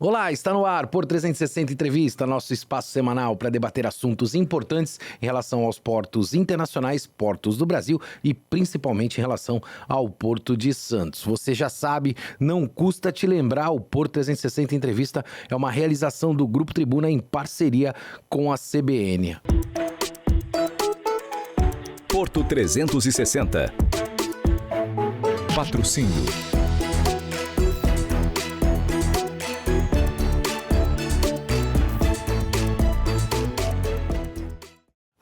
Olá, está no ar Porto 360 Entrevista, nosso espaço semanal para debater assuntos importantes em relação aos portos internacionais, portos do Brasil e principalmente em relação ao Porto de Santos. Você já sabe, não custa te lembrar, o Porto 360 Entrevista é uma realização do Grupo Tribuna em parceria com a CBN. Porto 360. Patrocínio.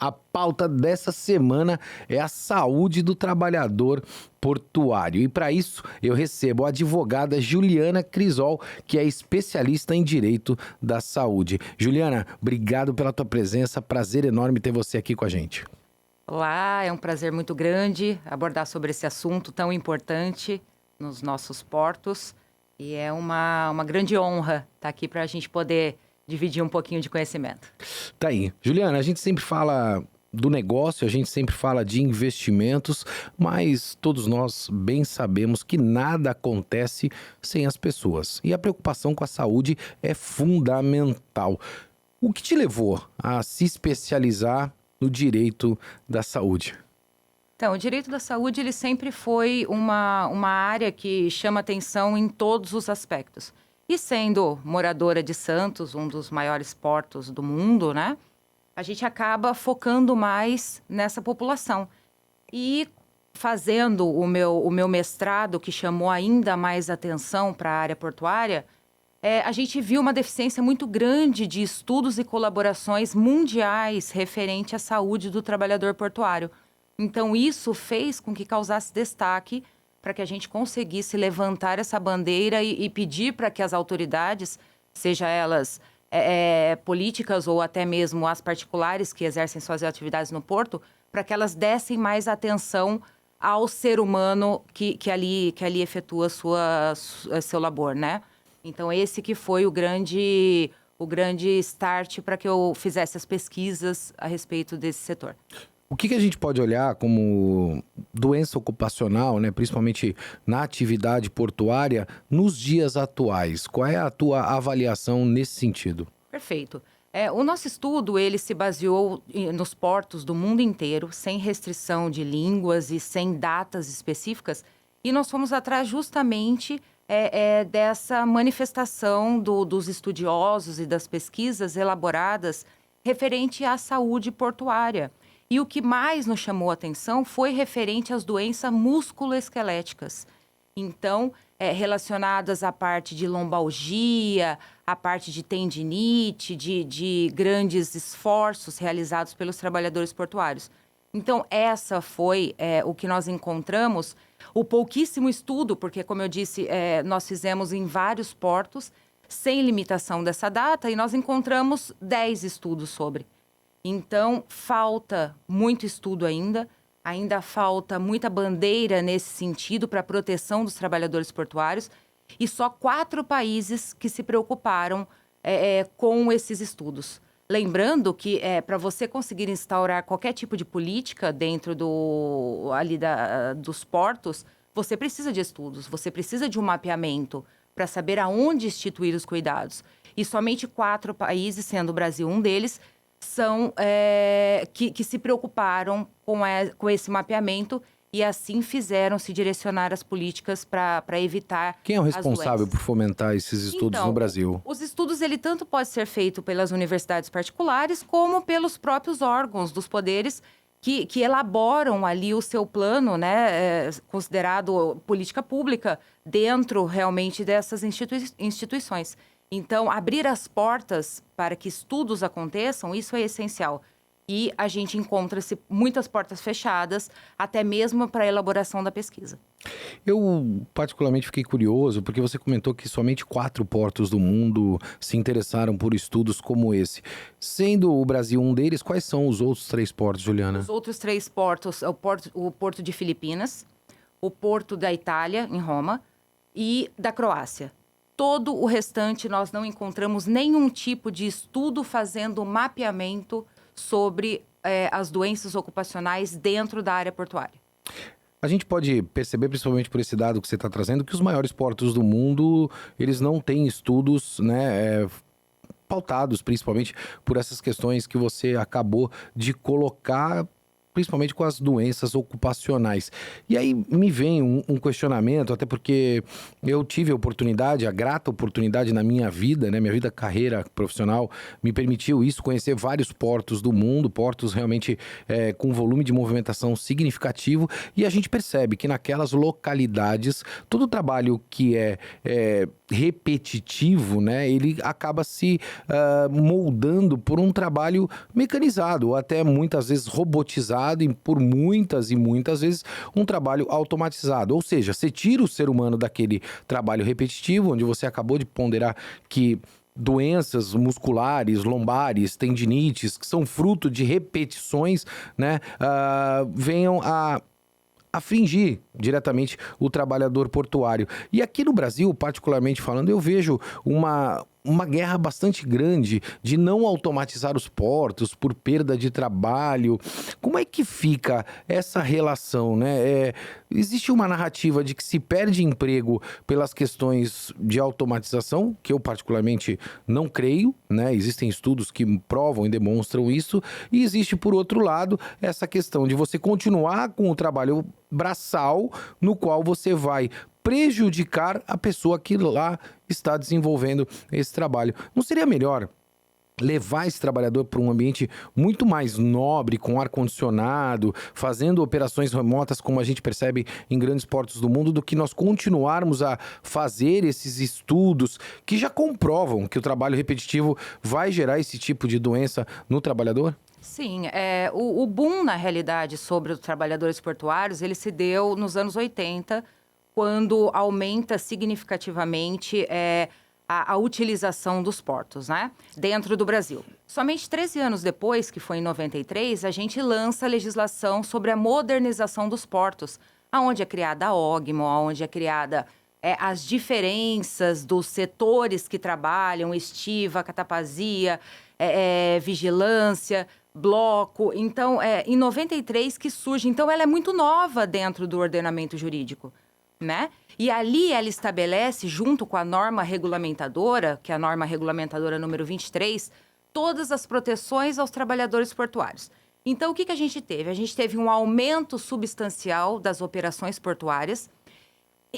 A pauta dessa semana é a saúde do trabalhador portuário. E para isso eu recebo a advogada Juliana Crisol, que é especialista em direito da saúde. Juliana, obrigado pela tua presença, prazer enorme ter você aqui com a gente. Olá, é um prazer muito grande abordar sobre esse assunto tão importante nos nossos portos. E é uma grande honra estar aqui para a gente poder dividir um pouquinho de conhecimento. Tá aí. Juliana, a gente sempre fala do negócio, a gente sempre fala de investimentos, mas todos nós bem sabemos que nada acontece sem as pessoas. E a preocupação com a saúde é fundamental. O que te levou a se especializar no direito da saúde? Então, o direito da saúde ele sempre foi uma área que chama atenção em todos os aspectos. E sendo moradora de Santos, um dos maiores portos do mundo, né? A gente acaba focando mais nessa população. E fazendo o meu mestrado, que chamou ainda mais atenção para a área portuária, a gente viu uma deficiência muito grande de estudos e colaborações mundiais referente à saúde do trabalhador portuário. Então, isso fez com que causasse destaque para que a gente conseguisse levantar essa bandeira e pedir para que as autoridades, seja elas políticas ou até mesmo as particulares que exercem suas atividades no porto, para que elas dessem mais atenção ao ser humano que ali efetua seu labor, né? Então, esse que foi o grande start para que eu fizesse as pesquisas a respeito desse setor. O que a gente pode olhar como doença ocupacional, né, principalmente na atividade portuária, nos dias atuais? Qual é a tua avaliação nesse sentido? Perfeito. O nosso estudo, ele se baseou nos portos do mundo inteiro, sem restrição de línguas e sem datas específicas, e nós fomos atrás justamente dessa manifestação dos estudiosos e das pesquisas elaboradas referente à saúde portuária. E o que mais nos chamou a atenção foi referente às doenças musculoesqueléticas. Então, relacionadas à parte de lombalgia, à parte de tendinite, de grandes esforços realizados pelos trabalhadores portuários. Então, essa foi o que nós encontramos, o pouquíssimo estudo, porque, como eu disse, nós fizemos em vários portos, sem limitação dessa data, e nós encontramos 10 estudos sobre. Então, falta muito estudo ainda falta muita bandeira nesse sentido para a proteção dos trabalhadores portuários e só 4 países que se preocuparam com esses estudos. Lembrando que para você conseguir instaurar qualquer tipo de política dentro dos portos, você precisa de estudos, você precisa de um mapeamento para saber aonde instituir os cuidados. E somente 4 países, sendo o Brasil um deles, são que se preocuparam com esse mapeamento e assim fizeram se direcionar as políticas para evitar. Quem é o responsável por fomentar esses estudos no Brasil? Os estudos, ele tanto pode ser feito pelas universidades particulares como pelos próprios órgãos dos poderes que elaboram ali o seu plano, né, considerado política pública dentro realmente dessas instituições. Então, abrir as portas para que estudos aconteçam, isso é essencial. E a gente encontra muitas portas fechadas, até mesmo para a elaboração da pesquisa. Eu particularmente fiquei curioso, porque você comentou que somente 4 portos do mundo se interessaram por estudos como esse. Sendo o Brasil um deles, quais são os outros 3 portos, Juliana? Os outros 3 portos, o Porto de Filipinas, o Porto da Itália, em Roma, e da Croácia. Todo o restante, nós não encontramos nenhum tipo de estudo fazendo mapeamento sobre as doenças ocupacionais dentro da área portuária. A gente pode perceber, principalmente por esse dado que você está trazendo, que os maiores portos do mundo, eles não têm estudos, né, pautados principalmente por essas questões que você acabou de colocar, principalmente com as doenças ocupacionais. E aí me vem um questionamento, até porque eu tive a grata oportunidade na minha vida, né, minha vida, carreira profissional, me permitiu isso, conhecer vários portos do mundo, portos realmente com volume de movimentação significativo, e a gente percebe que naquelas localidades, todo o trabalho que é repetitivo, né, ele acaba se moldando por um trabalho mecanizado, ou até muitas vezes robotizado, e por muitas e muitas vezes um trabalho automatizado. Ou seja, você tira o ser humano daquele trabalho repetitivo, onde você acabou de ponderar que doenças musculares, lombares, tendinites, que são fruto de repetições, né, venham a afligir diretamente o trabalhador portuário. E aqui no Brasil, particularmente falando, eu vejo uma guerra bastante grande de não automatizar os portos por perda de trabalho. Como é que fica essa relação, né? Existe uma narrativa de que se perde emprego pelas questões de automatização, que eu particularmente não creio, né? Existem estudos que provam e demonstram isso, e existe, por outro lado, essa questão de você continuar com o trabalho braçal, no qual você vai prejudicar a pessoa que lá está desenvolvendo esse trabalho. Não seria melhor levar esse trabalhador para um ambiente muito mais nobre, com ar-condicionado, fazendo operações remotas, como a gente percebe em grandes portos do mundo, do que nós continuarmos a fazer esses estudos que já comprovam que o trabalho repetitivo vai gerar esse tipo de doença no trabalhador? Sim, o boom, na realidade, sobre os trabalhadores portuários, ele se deu nos anos 80, quando aumenta significativamente a utilização dos portos, né, dentro do Brasil. Somente 13 anos depois, que foi em 93, a gente lança a legislação sobre a modernização dos portos, aonde é criada a OGMO, aonde é criada as diferenças dos setores que trabalham, estiva, catapazia, vigilância, bloco. Então, em 93 que surge. Então, ela é muito nova dentro do ordenamento jurídico, né? E ali ela estabelece, junto com a norma regulamentadora, que é a norma regulamentadora número 23, todas as proteções aos trabalhadores portuários. Então, o que a gente teve? A gente teve um aumento substancial das operações portuárias,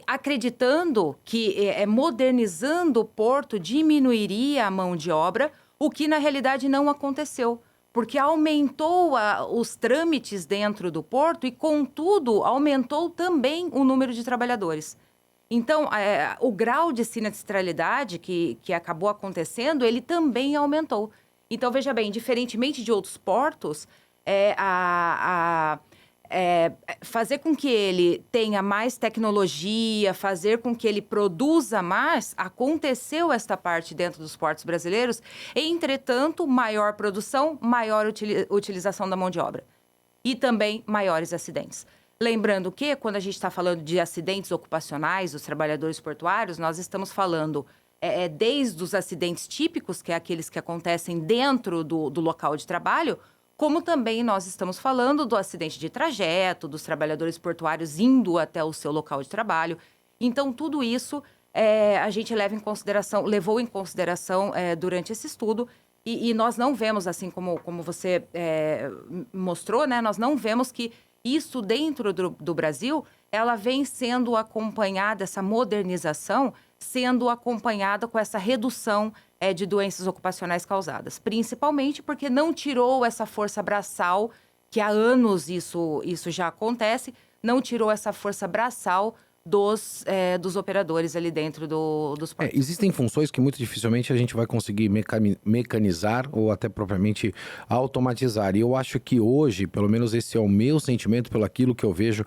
acreditando que modernizando o porto diminuiria a mão de obra, o que na realidade não aconteceu, porque aumentou os trâmites dentro do porto e, contudo, aumentou também o número de trabalhadores. Então, o grau de sinistralidade que acabou acontecendo, ele também aumentou. Então, veja bem, diferentemente de outros portos, fazer com que ele tenha mais tecnologia, fazer com que ele produza mais, aconteceu esta parte dentro dos portos brasileiros. Entretanto, maior produção, maior utilização da mão de obra. E também maiores acidentes. Lembrando que, quando a gente está falando de acidentes ocupacionais dos trabalhadores portuários, nós estamos falando desde os acidentes típicos, que é aqueles que acontecem dentro do local de trabalho, como também nós estamos falando do acidente de trajeto, dos trabalhadores portuários indo até o seu local de trabalho. Então, tudo isso a gente levou em consideração durante esse estudo, e nós não vemos, assim como você mostrou, né? Nós não vemos que isso dentro do Brasil, ela vem sendo acompanhada, essa modernização, sendo acompanhada com essa redução de doenças ocupacionais causadas. Principalmente porque não tirou essa força braçal, que há anos isso já acontece, não tirou essa força braçal dos operadores ali dentro dos portos. Existem funções que muito dificilmente a gente vai conseguir mecanizar ou até propriamente automatizar. E eu acho que hoje, pelo menos esse é o meu sentimento pelo aquilo que eu vejo,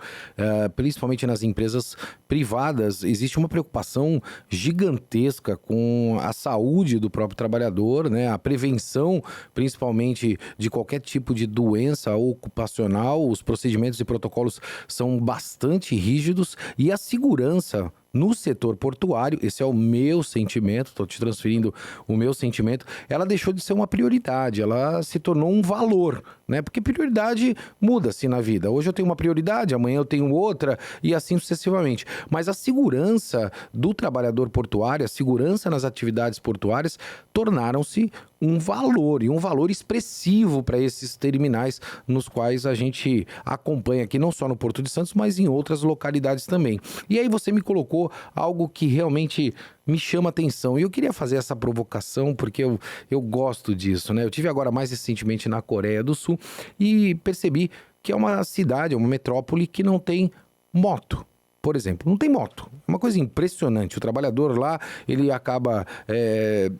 principalmente nas empresas privadas, existe uma preocupação gigantesca com a saúde do próprio trabalhador, né? A prevenção, principalmente, de qualquer tipo de doença ocupacional. Os procedimentos e protocolos são bastante rígidos, e a segurança no setor portuário, esse é o meu sentimento, estou te transferindo o meu sentimento, ela deixou de ser uma prioridade, ela se tornou um valor, né? Porque prioridade muda-se na vida. Hoje eu tenho uma prioridade, amanhã eu tenho outra e assim sucessivamente. Mas a segurança do trabalhador portuário, a segurança nas atividades portuárias tornaram-se um valor e um valor expressivo para esses terminais nos quais a gente acompanha aqui, não só no Porto de Santos, mas em outras localidades também. E aí você me colocou algo que realmente me chama atenção. E eu queria fazer essa provocação porque eu gosto disso, né? Eu tive agora mais recentemente na Coreia do Sul e percebi que é uma cidade, é uma metrópole que não tem moto. Por exemplo, não tem moto. É uma coisa impressionante. O trabalhador lá, ele acaba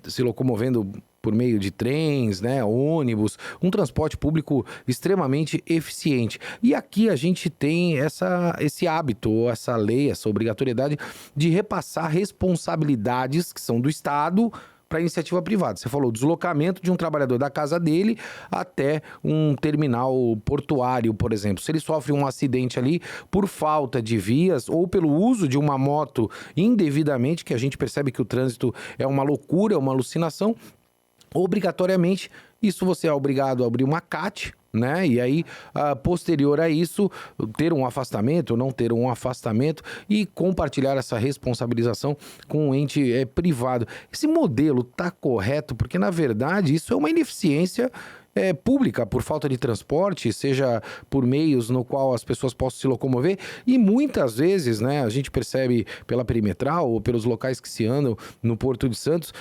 se locomovendo por meio de trens, né, ônibus, um transporte público extremamente eficiente. E aqui a gente tem esse hábito, essa lei, essa obrigatoriedade de repassar responsabilidades que são do Estado para a iniciativa privada. Você falou deslocamento de um trabalhador da casa dele até um terminal portuário, por exemplo. Se ele sofre um acidente ali por falta de vias ou pelo uso de uma moto indevidamente, que a gente percebe que o trânsito é uma loucura, é uma alucinação, obrigatoriamente, isso você é obrigado a abrir uma CAT, né? E aí, posterior a isso, ter um afastamento ou não ter um afastamento e compartilhar essa responsabilização com um ente privado. Esse modelo está correto? Porque, na verdade, isso é uma ineficiência pública por falta de transporte, seja por meios no qual as pessoas possam se locomover e muitas vezes, né, a gente percebe pela perimetral ou pelos locais que se andam no Porto de Santos,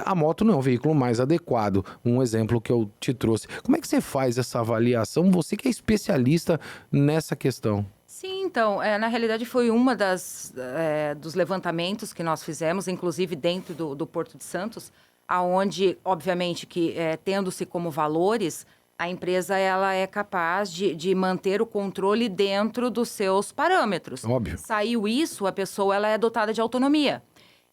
a moto não é um veículo mais adequado, um exemplo que eu te trouxe. Como é que você faz essa avaliação? Você que é especialista nessa questão. Sim, então, na realidade foi uma dos levantamentos que nós fizemos, inclusive dentro do Porto de Santos, aonde, obviamente, que tendo-se como valores, a empresa ela é capaz de manter o controle dentro dos seus parâmetros. Óbvio. Saiu isso, a pessoa ela é dotada de autonomia.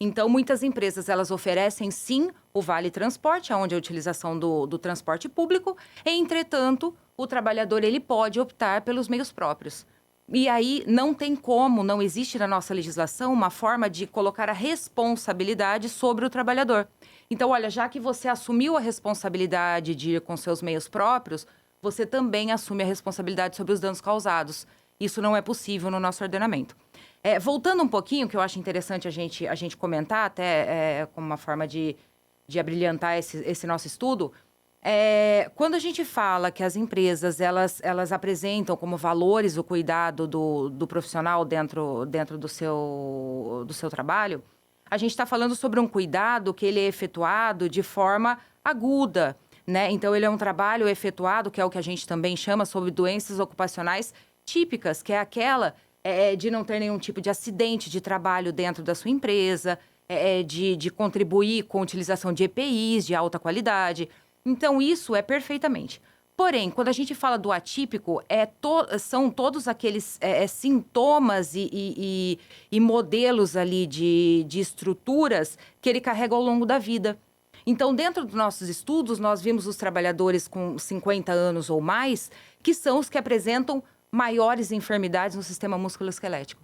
Então, muitas empresas elas oferecem, sim, o Vale Transporte, onde é a utilização do transporte público. Entretanto, o trabalhador ele pode optar pelos meios próprios. E aí não tem como, não existe na nossa legislação uma forma de colocar a responsabilidade sobre o trabalhador. Então, olha, já que você assumiu a responsabilidade de ir com seus meios próprios, você também assume a responsabilidade sobre os danos causados. Isso não é possível no nosso ordenamento. Voltando um pouquinho, que eu acho interessante a gente comentar, até como uma forma de abrilhantar esse nosso estudo, quando a gente fala que as empresas elas apresentam como valores o cuidado do profissional dentro do seu trabalho, a gente está falando sobre um cuidado que ele é efetuado de forma aguda, né? Então, ele é um trabalho efetuado, que é o que a gente também chama sobre doenças ocupacionais típicas, que é aquela de não ter nenhum tipo de acidente de trabalho dentro da sua empresa, de contribuir com a utilização de EPIs de alta qualidade. Então, isso é perfeitamente. Porém, quando a gente fala do atípico, são todos aqueles sintomas e modelos ali de estruturas que ele carrega ao longo da vida. Então, dentro dos nossos estudos, nós vimos os trabalhadores com 50 anos ou mais, que são os que apresentam maiores enfermidades no sistema musculoesquelético.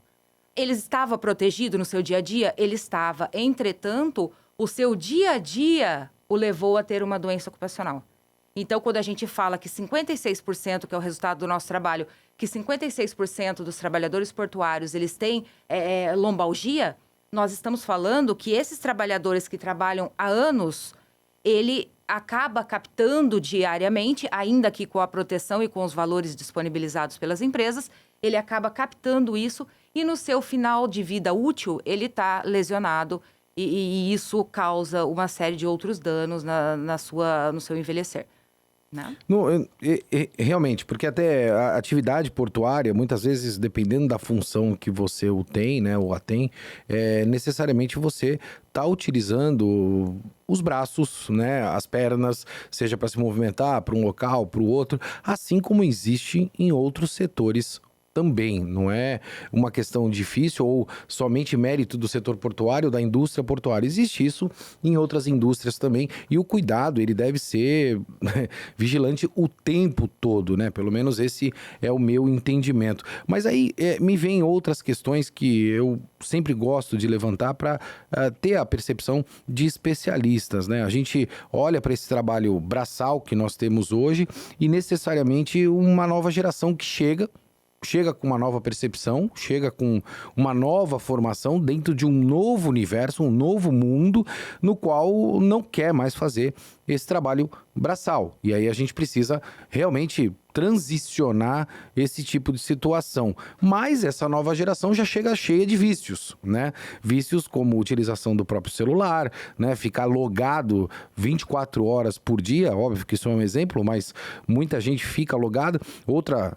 Ele estava protegido no seu dia a dia? Ele estava. Entretanto, o seu dia a dia o levou a ter uma doença ocupacional. Então, quando a gente fala que 56%, que é o resultado do nosso trabalho, que 56% dos trabalhadores portuários, eles têm lombalgia, nós estamos falando que esses trabalhadores que trabalham há anos, ele acaba captando diariamente, ainda que com a proteção e com os valores disponibilizados pelas empresas, ele acaba captando isso e no seu final de vida útil, ele está lesionado e isso causa uma série de outros danos no seu envelhecer. Não? Realmente, porque até a atividade portuária, muitas vezes, dependendo da função que você tem, né, ou a tem, necessariamente você está utilizando os braços, né, as pernas, seja para se movimentar para um local, para o outro, assim como existe em outros setores também. Não é uma questão difícil ou somente mérito do setor portuário, da indústria portuária. Existe isso em outras indústrias também. E o cuidado, ele deve ser vigilante o tempo todo, né? Pelo menos esse é o meu entendimento. Mas aí me vem outras questões que eu sempre gosto de levantar para ter a percepção de especialistas, né? A gente olha para esse trabalho braçal que nós temos hoje e necessariamente uma nova geração que chega com uma nova percepção, chega com uma nova formação dentro de um novo universo, um novo mundo, no qual não quer mais fazer esse trabalho braçal. E aí a gente precisa realmente transicionar esse tipo de situação. Mas essa nova geração já chega cheia de vícios, né? Vícios como utilização do próprio celular, né? Ficar logado 24 horas por dia, óbvio que isso é um exemplo, mas muita gente fica logada. Outra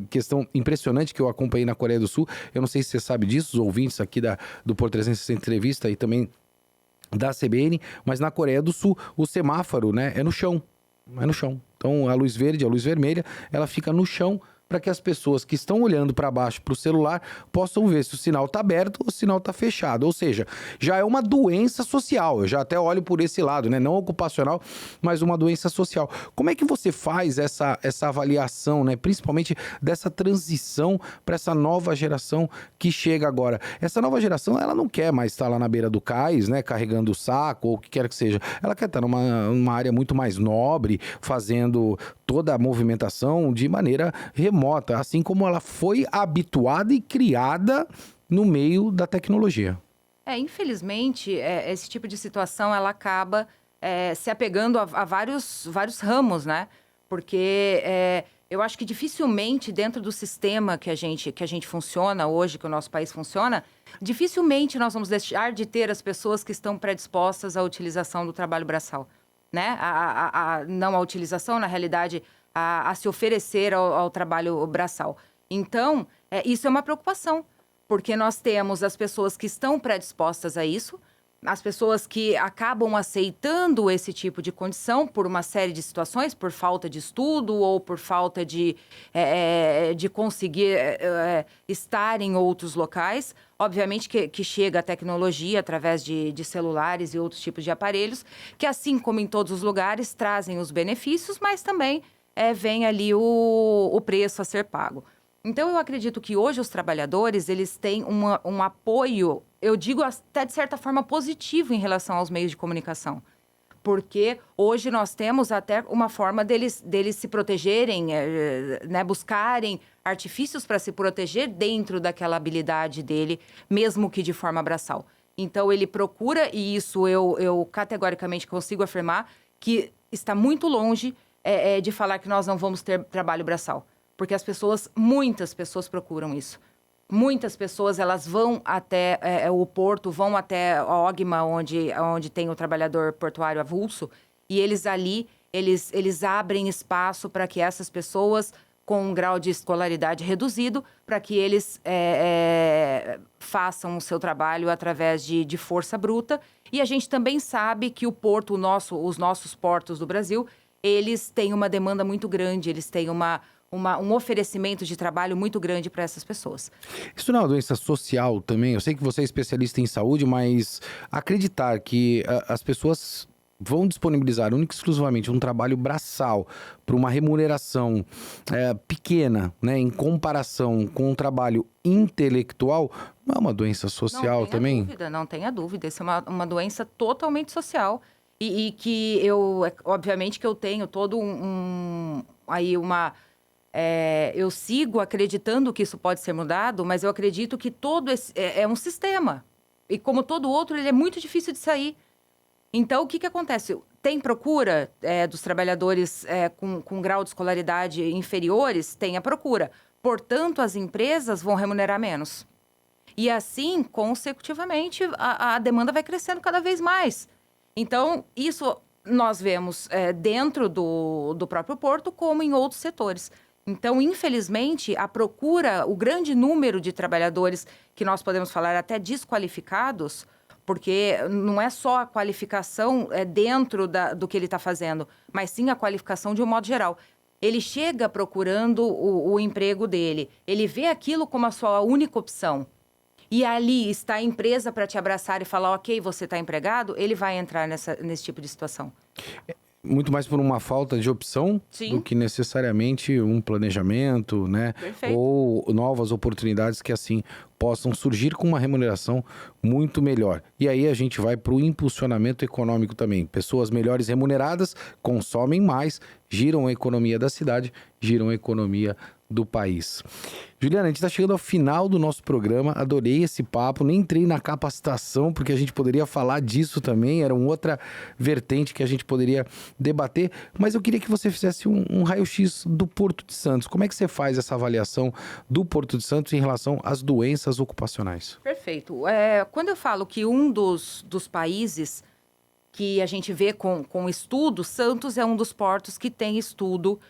questão impressionante que eu acompanhei na Coreia do Sul, eu não sei se você sabe disso, os ouvintes aqui do Por 360 Entrevista e também da CBN, mas na Coreia do Sul o semáforo, né, é no chão. Então a luz verde, a luz vermelha, ela fica no chão para que as pessoas que estão olhando para baixo para o celular possam ver se o sinal está aberto ou o sinal está fechado. Ou seja, já é uma doença social. Eu já até olho por esse lado, né? Não ocupacional, mas uma doença social. Como é que você faz essa avaliação, né? Principalmente dessa transição para essa nova geração que chega agora? Essa nova geração, ela não quer mais estar lá na beira do cais, né? Carregando o saco ou o que quer que seja. Ela quer estar numa área muito mais nobre, fazendo toda a movimentação de maneira remota, assim como ela foi habituada e criada no meio da tecnologia. Infelizmente, esse tipo de situação ela acaba se apegando a vários ramos, né? Porque eu acho que dificilmente dentro do sistema que a gente funciona hoje, que o nosso país funciona, dificilmente nós vamos deixar de ter as pessoas que estão predispostas à utilização do trabalho braçal, né? Não a utilização, na realidade, a se oferecer ao trabalho braçal. Então, isso é uma preocupação, porque nós temos as pessoas que estão predispostas a isso, as pessoas que acabam aceitando esse tipo de condição por uma série de situações, por falta de estudo ou por falta de conseguir estar em outros locais. Obviamente que chega a tecnologia através de celulares e outros tipos de aparelhos, que assim como em todos os lugares, trazem os benefícios, mas também vem ali o preço a ser pago. Então, eu acredito que hoje os trabalhadores, eles têm um apoio, eu digo até de certa forma positivo em relação aos meios de comunicação. Porque hoje nós temos até uma forma deles se protegerem, né, buscarem artifícios para se proteger dentro daquela habilidade dele, mesmo que de forma braçal. Então, ele procura, e isso eu categoricamente consigo afirmar, que está muito longe de falar que nós não vamos ter trabalho braçal. Porque muitas pessoas procuram isso. Muitas pessoas, elas vão até o porto, vão até a OGMA, onde tem o trabalhador portuário avulso, e eles ali, eles abrem espaço para que essas pessoas, com um grau de escolaridade reduzido, para que eles façam o seu trabalho através de força bruta. E a gente também sabe que o porto, os nossos portos do Brasil, eles têm uma demanda muito grande, eles têm um oferecimento de trabalho muito grande para essas pessoas. Isso não é uma doença social também? Eu sei que você é especialista em saúde, mas acreditar que as pessoas vão disponibilizar única e exclusivamente um trabalho braçal para uma remuneração pequena, né, em comparação com um trabalho intelectual, não é uma doença social também? Não tenha dúvida. Isso é uma doença totalmente social e que obviamente que eu tenho todo eu sigo acreditando que isso pode ser mudado, mas eu acredito que todo esse é um sistema. E como todo outro, ele é muito difícil de sair. Então, o que acontece? Tem procura dos trabalhadores com grau de escolaridade inferiores? Tem a procura. Portanto, as empresas vão remunerar menos. E assim, consecutivamente, a demanda vai crescendo cada vez mais. Então, isso nós vemos dentro do próprio porto, como em outros setores. Então, infelizmente, a procura, o grande número de trabalhadores que nós podemos falar até desqualificados, porque não é só a qualificação dentro do que ele está fazendo, mas sim a qualificação de um modo geral. ele chega procurando o emprego dele, ele vê aquilo como a sua única opção, e ali está a empresa para te abraçar e falar, ok, você está empregado, ele vai entrar nesse tipo de situação. Muito mais por uma falta de opção do que necessariamente um planejamento, né? Perfeito. Ou novas oportunidades que assim possam surgir com uma remuneração muito melhor. E aí a gente vai para o impulsionamento econômico também. Pessoas melhores remuneradas consomem mais, giram a economia da cidade, giram a economia do país. Juliana, a gente está chegando ao final do nosso programa, adorei esse papo, nem entrei na capacitação, porque a gente poderia falar disso também, era uma outra vertente que a gente poderia debater, mas eu queria que você fizesse um raio-x do Porto de Santos. Como é que você faz essa avaliação do Porto de Santos em relação às doenças ocupacionais? Perfeito. Quando eu falo que um dos países que a gente vê com estudo, Santos é um dos portos que tem estudo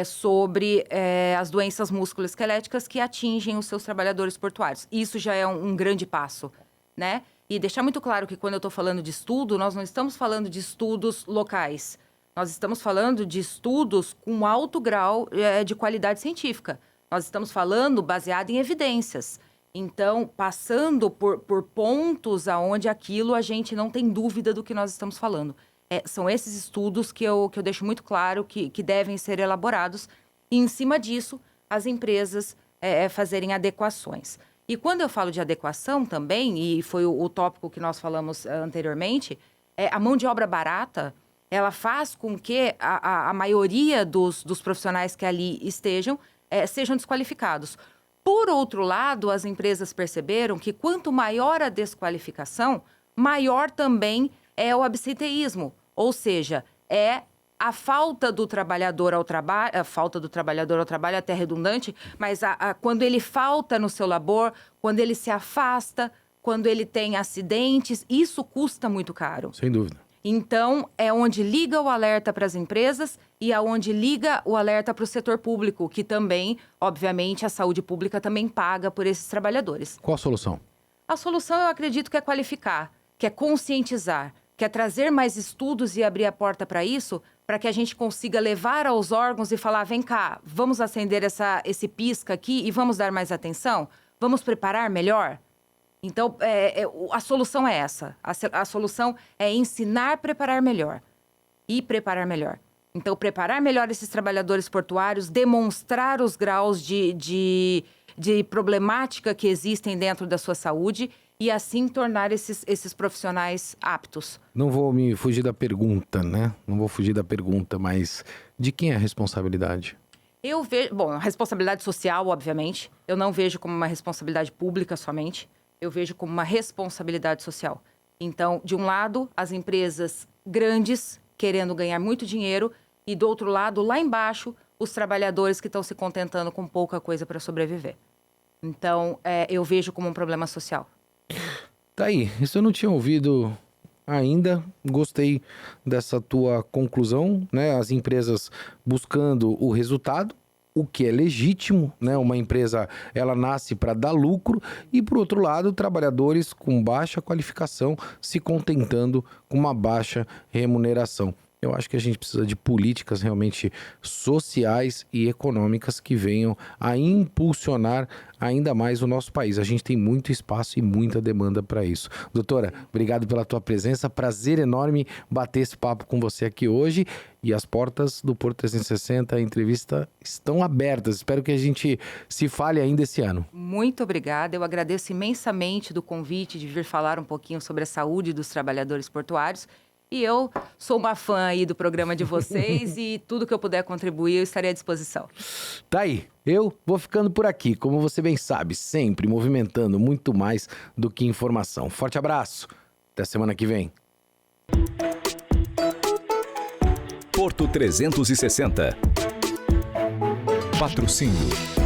sobre as doenças musculoesqueléticas que atingem os seus trabalhadores portuários. Isso já é um grande passo, né? E deixar muito claro que quando eu estou falando de estudo, nós não estamos falando de estudos locais. Nós estamos falando de estudos com alto grau de qualidade científica. Nós estamos falando baseado em evidências. Então, passando por pontos aonde aquilo a gente não tem dúvida do que nós estamos falando. São esses estudos que eu deixo muito claro que devem ser elaborados e, em cima disso, as empresas fazerem adequações. E quando eu falo de adequação também, e foi o tópico que nós falamos anteriormente, a mão de obra barata, ela faz com que a maioria dos profissionais que ali estejam sejam desqualificados. Por outro lado, as empresas perceberam que quanto maior a desqualificação, maior também é o absenteísmo. Ou seja, a falta do trabalhador ao trabalho, é até redundante, mas quando ele falta no seu labor, quando ele se afasta, quando ele tem acidentes, isso custa muito caro. Sem dúvida. Então, é onde liga o alerta para as empresas e é onde liga o alerta para o setor público, que também, obviamente, a saúde pública também paga por esses trabalhadores. Qual a solução? A solução, eu acredito, que é qualificar, que é conscientizar, que é trazer mais estudos e abrir a porta para isso, para que a gente consiga levar aos órgãos e falar, vem cá, vamos acender esse pisca aqui e vamos dar mais atenção? Vamos preparar melhor? Então, a solução é essa. A solução é ensinar a preparar melhor e preparar melhor. Então, preparar melhor esses trabalhadores portuários, demonstrar os graus de problemática que existem dentro da sua saúde e, assim, tornar esses profissionais aptos. Não vou me fugir da pergunta, né? Não vou fugir da pergunta, mas de quem é a responsabilidade? Eu vejo... Bom, a responsabilidade social, obviamente. Eu não vejo como uma responsabilidade pública somente. Eu vejo como uma responsabilidade social. Então, de um lado, as empresas grandes querendo ganhar muito dinheiro e, do outro lado, lá embaixo, os trabalhadores que estão se contentando com pouca coisa para sobreviver. Então, eu vejo como um problema social. Tá aí, isso eu não tinha ouvido ainda, gostei dessa tua conclusão, né? As empresas buscando o resultado, o que é legítimo, né? Uma empresa, ela nasce para dar lucro e, por outro lado, trabalhadores com baixa qualificação se contentando com uma baixa remuneração. Eu acho que a gente precisa de políticas realmente sociais e econômicas que venham a impulsionar ainda mais o nosso país. A gente tem muito espaço e muita demanda para isso. Doutora, obrigado pela tua presença. Prazer enorme bater esse papo com você aqui hoje. E as portas do Porto 360, a entrevista, estão abertas. Espero que a gente se fale ainda esse ano. Muito obrigada. Eu agradeço imensamente do convite de vir falar um pouquinho sobre a saúde dos trabalhadores portuários. E eu sou uma fã aí do programa de vocês e tudo que eu puder contribuir, eu estarei à disposição. Tá aí, eu vou ficando por aqui, como você bem sabe, sempre movimentando muito mais do que informação. Forte abraço, até semana que vem. Porto 360. Patrocínio